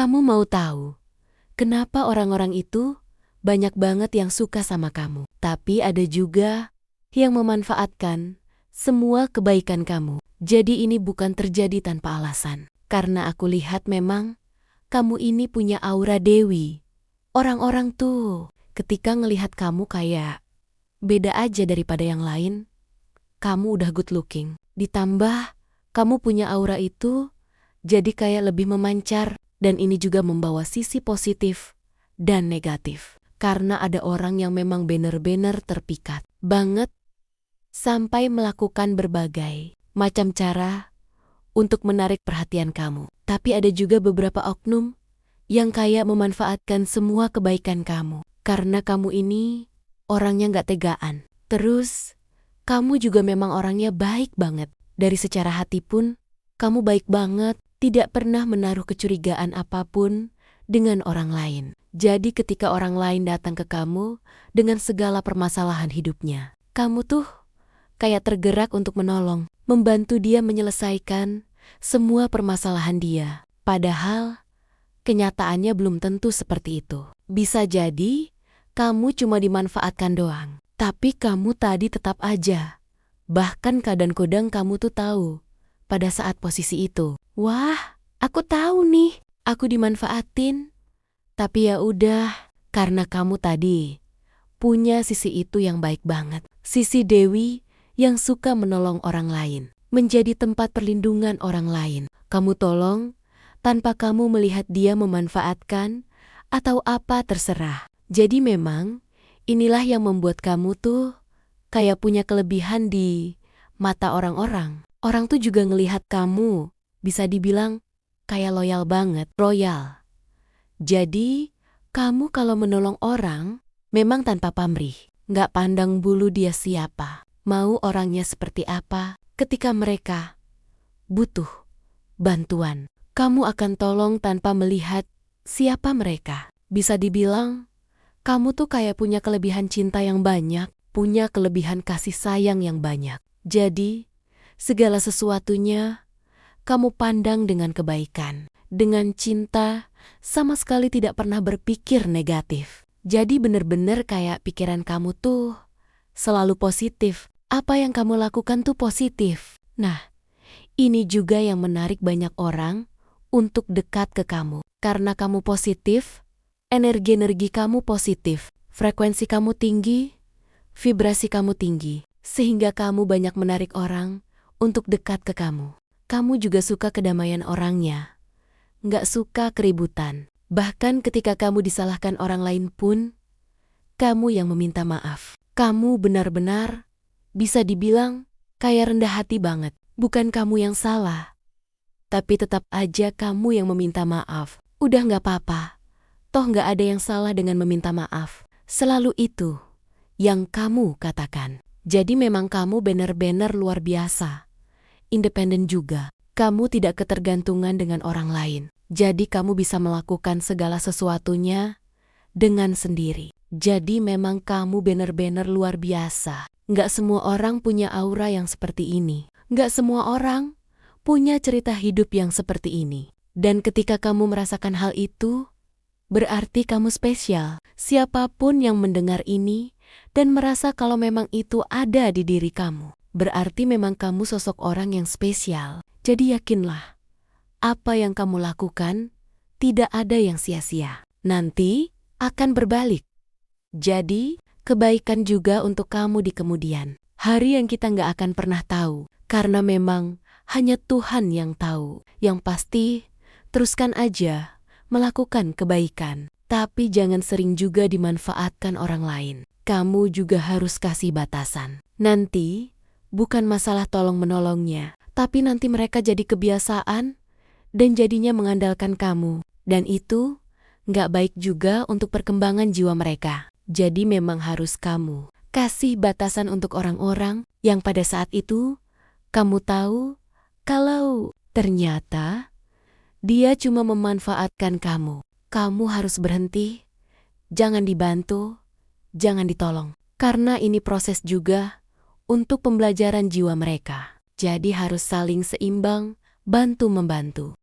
Kamu mau tahu kenapa orang-orang itu banyak banget yang suka sama kamu? Tapi ada juga yang memanfaatkan semua kebaikan kamu. Jadi ini bukan terjadi tanpa alasan. Karena aku lihat memang kamu ini punya aura dewi. Orang-orang tuh ketika ngelihat kamu kayak beda aja daripada yang lain. Kamu udah good looking. Ditambah kamu punya aura itu jadi kayak lebih memancar. Dan ini juga membawa sisi positif dan negatif. Karena ada orang yang memang bener-bener terpikat banget sampai melakukan berbagai macam cara untuk menarik perhatian kamu. Tapi ada juga beberapa oknum yang kayak memanfaatkan semua kebaikan kamu. Karena kamu ini orangnya gak tegaan. Terus kamu juga memang orangnya baik banget. Dari secara hati pun kamu baik banget. Tidak pernah menaruh kecurigaan apapun dengan orang lain. Jadi ketika orang lain datang ke kamu dengan segala permasalahan hidupnya, kamu tuh kayak tergerak untuk menolong, membantu dia menyelesaikan semua permasalahan dia. Padahal kenyataannya belum tentu seperti itu. Bisa jadi kamu cuma dimanfaatkan doang. Tapi kamu tadi tetap aja. Bahkan kadang-kadang kamu tuh tahu pada saat posisi itu. Wah, aku tahu nih, aku dimanfaatin. Tapi ya udah, karena kamu tadi punya sisi itu yang baik banget. Sisi Dewi yang suka menolong orang lain, menjadi tempat perlindungan orang lain. Kamu tolong tanpa kamu melihat dia memanfaatkan atau apa terserah. Jadi memang inilah yang membuat kamu tuh kayak punya kelebihan di mata orang-orang. Orang tuh juga ngelihat kamu. Bisa dibilang kayak loyal banget, royal. Jadi, kamu kalau menolong orang, memang tanpa pamrih. Nggak pandang bulu dia siapa, mau orangnya seperti apa. Ketika mereka butuh bantuan, kamu akan tolong tanpa melihat siapa mereka. Bisa dibilang, kamu tuh kayak punya kelebihan cinta yang banyak, punya kelebihan kasih sayang yang banyak. Jadi, segala sesuatunya kamu pandang dengan kebaikan, dengan cinta, sama sekali tidak pernah berpikir negatif. Jadi bener-bener kayak pikiran kamu tuh selalu positif. Apa yang kamu lakukan tuh positif. Nah, ini juga yang menarik banyak orang untuk dekat ke kamu. Karena kamu positif, energi-energi kamu positif, frekuensi kamu tinggi, vibrasi kamu tinggi, sehingga kamu banyak menarik orang untuk dekat ke kamu. Kamu juga suka kedamaian orangnya, nggak suka keributan. Bahkan ketika kamu disalahkan orang lain pun, kamu yang meminta maaf. Kamu benar-benar bisa dibilang kayak rendah hati banget. Bukan kamu yang salah, tapi tetap aja kamu yang meminta maaf. Udah nggak apa-apa, toh nggak ada yang salah dengan meminta maaf. Selalu itu yang kamu katakan. Jadi memang kamu benar-benar luar biasa. Independen juga. Kamu tidak ketergantungan dengan orang lain. Jadi kamu bisa melakukan segala sesuatunya dengan sendiri. Jadi memang kamu benar-benar luar biasa. Nggak semua orang punya aura yang seperti ini. Nggak semua orang punya cerita hidup yang seperti ini. Dan ketika kamu merasakan hal itu, berarti kamu spesial. Siapapun yang mendengar ini dan merasa kalau memang itu ada di diri kamu, berarti memang kamu sosok orang yang spesial. Jadi yakinlah, apa yang kamu lakukan tidak ada yang sia-sia. Nanti akan berbalik. Jadi, kebaikan juga untuk kamu di kemudian hari yang kita nggak akan pernah tahu. Karena memang hanya Tuhan yang tahu. Yang pasti, teruskan aja melakukan kebaikan. Tapi jangan sering juga dimanfaatkan orang lain. Kamu juga harus kasih batasan. Nanti, bukan masalah tolong-menolongnya, tapi nanti mereka jadi kebiasaan dan jadinya mengandalkan kamu. Dan itu nggak baik juga untuk perkembangan jiwa mereka. Jadi memang harus kamu kasih batasan untuk orang-orang yang pada saat itu kamu tahu kalau ternyata dia cuma memanfaatkan kamu. Kamu harus berhenti, jangan dibantu, jangan ditolong. Karena ini proses juga untuk pembelajaran jiwa mereka. Jadi harus saling seimbang, bantu-membantu.